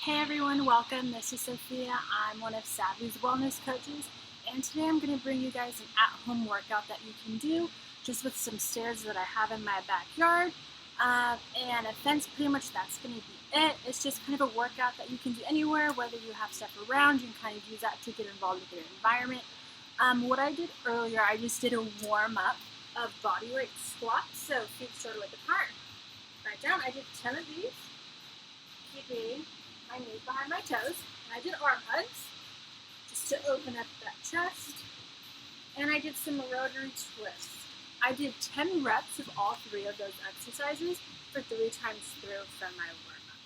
Hey everyone, welcome. This is Sophia. I'm one of Savvy's wellness coaches, and today I'm going to bring you guys an at-home workout that you can do just with some stairs that I have in my backyard and a fence. Pretty much that's going to be it. It's just kind of a workout that you can do anywhere, whether you have stuff around. You can kind of use that to get involved with your environment. What I did earlier, I just did a warm-up of bodyweight squats, so feet shoulder width apart. Right down. I did 10 of these, keeping my knees behind my toes, and I did arm hugs just to open up that chest, and I did some rotary twists. I did 10 reps of all 3 of those exercises for 3 times through from my warm-up.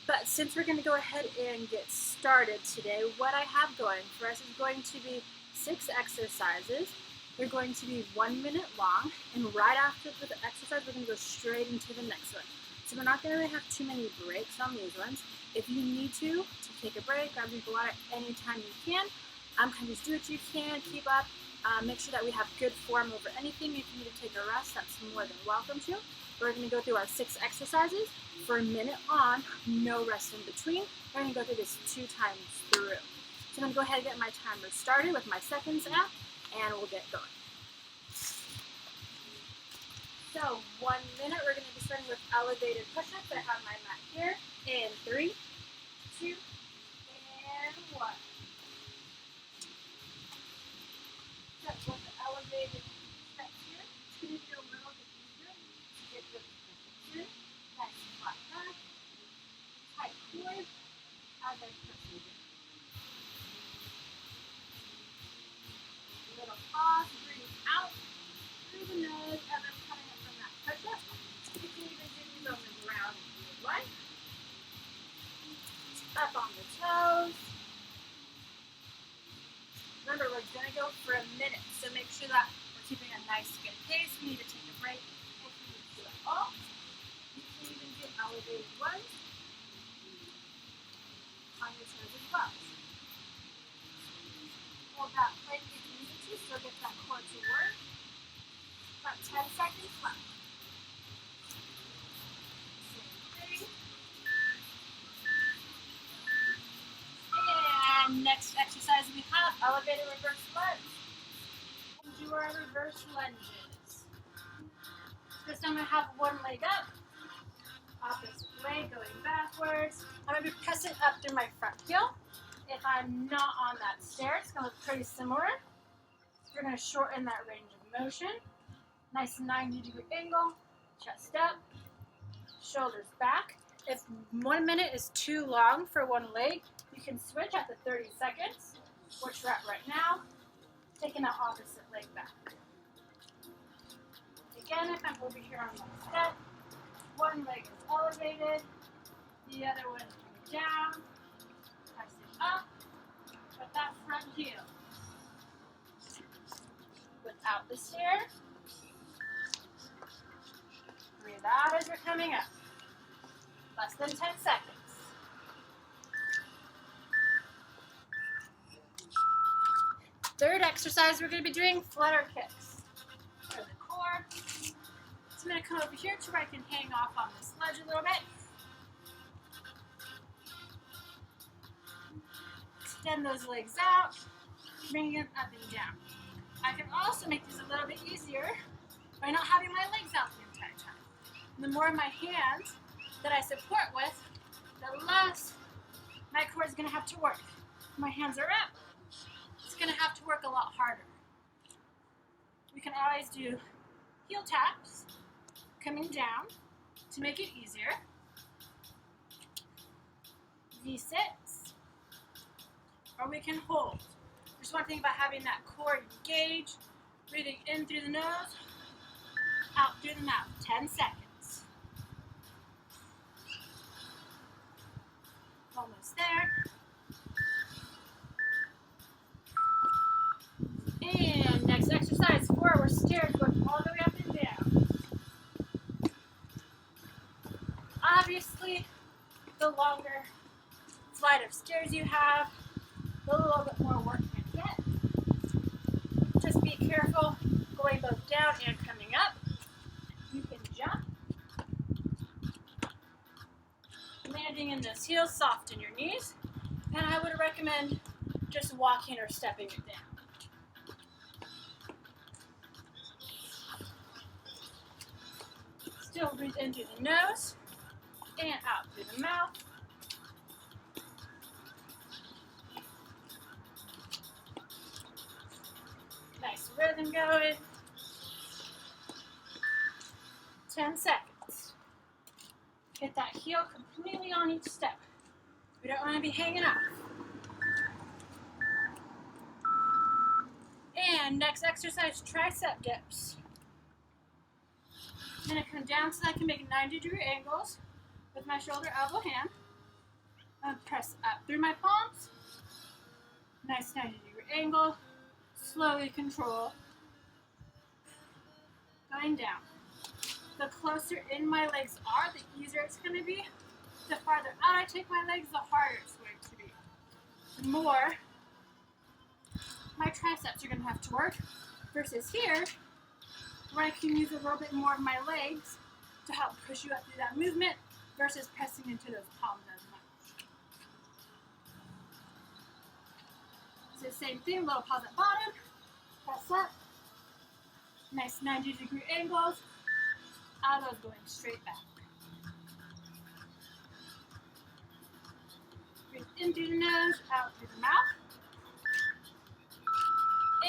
But since we're going to go ahead and get started today, what I have going for us is going to be 6 exercises. They're going to be 1 minute long, and right after the exercise, we're going to go straight into the next one. So we're not going to really have too many breaks on these ones. If you need to take a break, grab a drink of water anytime you can. Kind of just do what you can, keep up. Make sure that we have good form over anything. If you need to take a rest, that's more than welcome to. We're going to go through our 6 exercises for a minute on, no rest in between. We're going to go through this 2 times through. So I'm going to go ahead and get my timer started with my seconds app, and we'll get going. So 1 minute, we're going to be starting with elevated push-ups. I have my mat here in 3, 2, and 1. So with the elevated steps here, it's going to feel a little bit easier to get the position. Nice flat back, tight core as I push you. A little pause, breathe out through the nose as I'm coming up from that push-up. You can even do these on the ground if you would like. Up on the toes. Remember, we're going to go for a minute, so make sure that we're keeping a nice, good pace. We need to take a break if you need to at all. You can even do elevated ones on your toes as well. Hold that plank if you need to, so get that core to work. About 10 seconds left. And next exercise we have elevated reverse lunge. And do our reverse lunges. This time I have one leg up, opposite leg going backwards. I'm going to be pressing up through my front heel. If I'm not on that stair, it's going to look pretty similar. We're going to shorten that range of motion. Nice 90-degree angle, chest up, shoulders back. If 1 minute is too long for one leg, you can switch after 30 seconds, which we're at right now, taking that opposite leg back. Again, if I'm over here on one step, one leg is elevated, the other one is coming down, pressing up with that front heel. Without the stair, breathe out as you're coming up. Less than 10 seconds. Third exercise, we're going to be doing flutter kicks for the core. So I'm going to come over here to where I can hang off on this ledge a little bit. Extend those legs out, bring it up and down. I can also make this a little bit easier by not having my legs out the entire time. And the more my hands that I support with, the less my core is going to have to work. My hands are up. It's going to have to work a lot harder. We can always do heel taps, coming down to make it easier. V6, or we can hold. Just one thing about having that core engaged, breathing in through the nose, out through the mouth. 10 seconds. Almost there. And next exercise, forward stairs, going all the way up and down. Obviously, the longer flight of stairs you have, the little bit more work you can get. Just be careful going both down and coming up. You can jump. And then breathing in those heels, soften your knees, and I would recommend just walking or stepping it down. Still breathe in through the nose and out through the mouth. Nice rhythm going. 10 seconds. Get that heel completely on each step. We don't want to be hanging out. And next exercise, tricep dips. I'm going to come down so I can make 90-degree angles with my shoulder, elbow, hand. Press up through my palms. Nice 90-degree angle. Slowly control. Going down. The closer in my legs are, the easier it's going to be. The farther out I take my legs, the harder it's going to be. The more my triceps are going to have to work versus here, where I can use a little bit more of my legs to help push you up through that movement versus pressing into those palms as much. So same thing, little pause at bottom, press up, nice 90-degree angles, elbows going straight back. Breathe in through the nose, out through the mouth.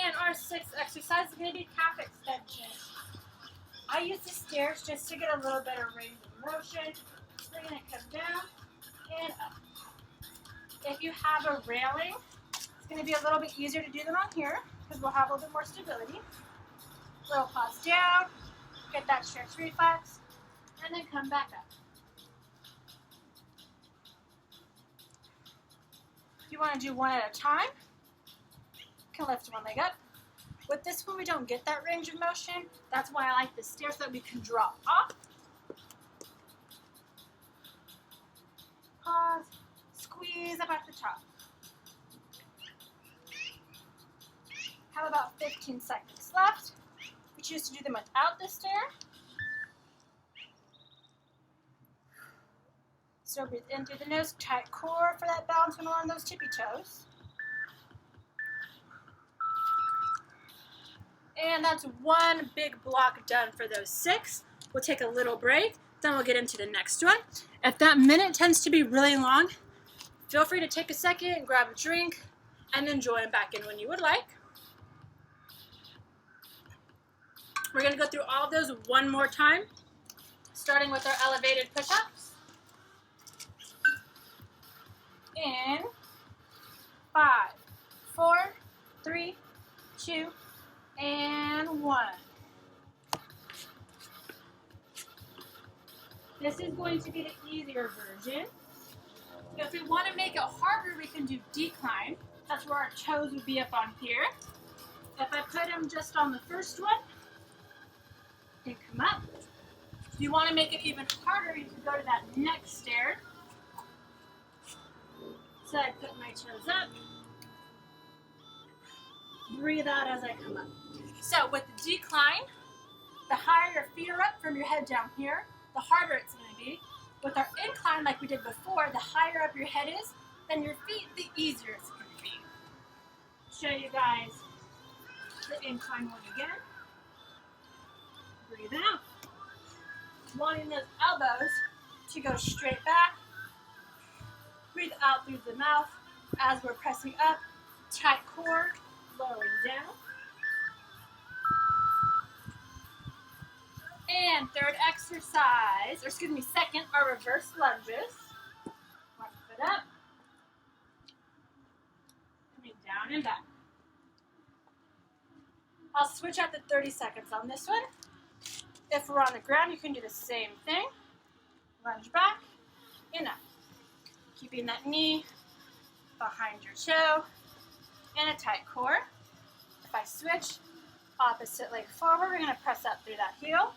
And our sixth exercise is going to be calf extension. I use the stairs just to get a little bit of range of motion. We're going to come down and up. If you have a railing, it's going to be a little bit easier to do them on here because we'll have a little bit more stability. Little pause down, get that stretch reflex, and then come back up. If you want to do one at a time, you can lift one leg up. With this one, we don't get that range of motion. That's why I like the stairs so that we can drop off. Pause, squeeze up at the top. Have about 15 seconds left. We choose to do them without the stair. So breathe in through the nose, tight core for that balance when we're on those tippy toes. And that's one big block done for those 6. We'll take a little break, then we'll get into the next one. If that minute tends to be really long, feel free to take a second, grab a drink, and then join back in when you would like. We're going to go through all of those one more time, starting with our elevated push-ups. In 5, 4, 3, 2, and 1. This is going to be the easier version. If we want to make it harder, we can do decline. That's where our toes would be up on here. If I put them just on the first one, they come up. If you want to make it even harder, you can go to that next stair. So I put my toes up. Breathe out as I come up. So with the decline, the higher your feet are up from your head down here, the harder it's going to be. With our incline, like we did before, the higher up your head is, then your feet, the easier it's going to be. Show you guys the incline one again. Breathe out. Wanting those elbows to go straight back. Breathe out through the mouth as we're pressing up. Tight core, lowering down. And third exercise, or excuse me, second, are reverse lunges. One foot up. Coming down and back. I'll switch out the 30 seconds on this one. If we're on the ground, you can do the same thing. Lunge back and up. Keeping that knee behind your toe and a tight core. If I switch, opposite leg forward, we're going to press up through that heel.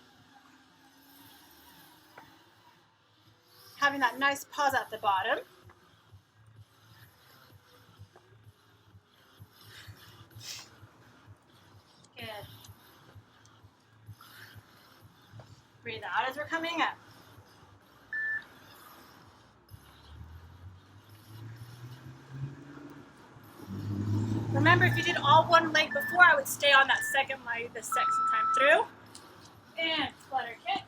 Having that nice pause at the bottom. Good. Breathe out as we're coming up. Remember, if you did all one leg before, I would stay on that second leg the second time through. And flutter kick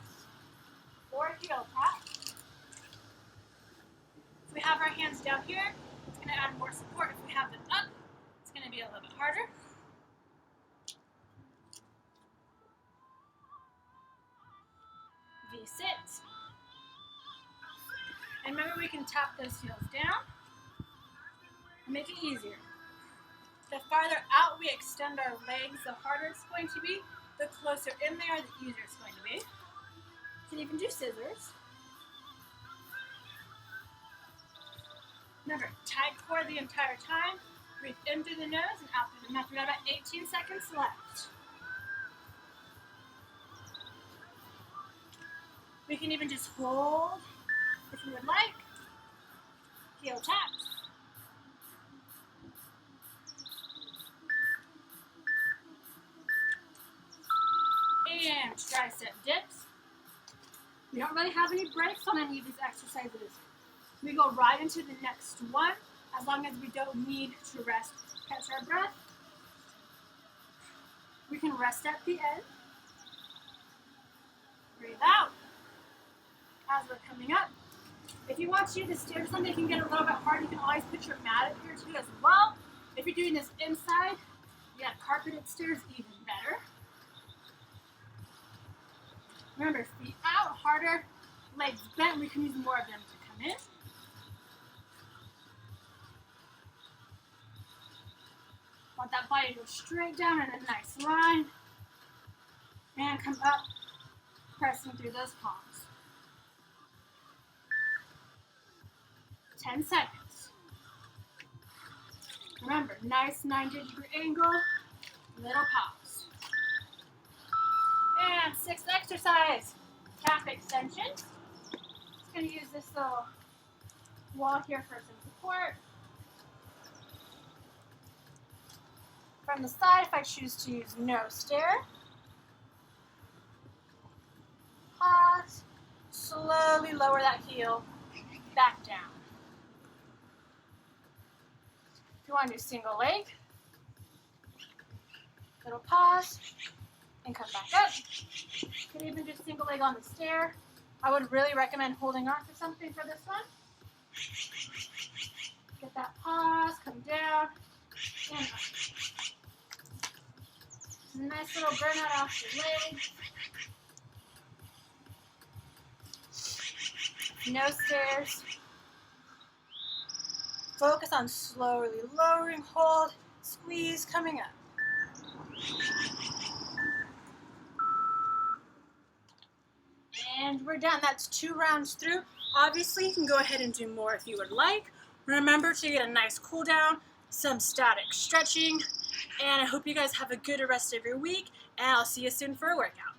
or heel tap. If we have our hands down here, it's going to add more support. If we have them up, it's going to be a little bit harder. V-sit. And remember, we can tap those heels down and make it easier. The farther out we extend our legs, the harder it's going to be. The closer in they are, the easier it's going to be. You can even do scissors. Remember, tight core the entire time. Breathe in through the nose and out through the mouth. We got about 18 seconds left. We can even just hold if you would like. Heel taps. And tricep dips. We don't really have any breaks on any of these exercises. We go right into the next one as long as we don't need to rest. Catch our breath. We can rest at the end. Breathe out as we're coming up. If you want to, the stairs one, they can get a little bit hard. You can always put your mat up here too as well. If you're doing this inside, you have carpeted stairs, even better. Remember, feet out, harder, legs bent. We can use more of them to come in. Want that body to go straight down in a nice line. And come up, pressing through those palms. 10 seconds. Remember, nice 90-degree angle, little pause. And sixth exercise, calf extensions. Just going to use this little wall here for some support. From the side, if I choose to use no stair. Pause. Slowly lower that heel back down. If you want to do single leg, little pause. And come back up. You can even do single leg on the stair. I would really recommend holding on to something for this one. Get that pause, come down, and up. Nice little burnout off your leg. No stairs. Focus on slowly lowering, hold, squeeze, coming up. And we're done. That's 2 rounds through. Obviously, you can go ahead and do more if you would like. Remember to get a nice cool down, some static stretching, and I hope you guys have a good rest of your week, and I'll see you soon for a workout.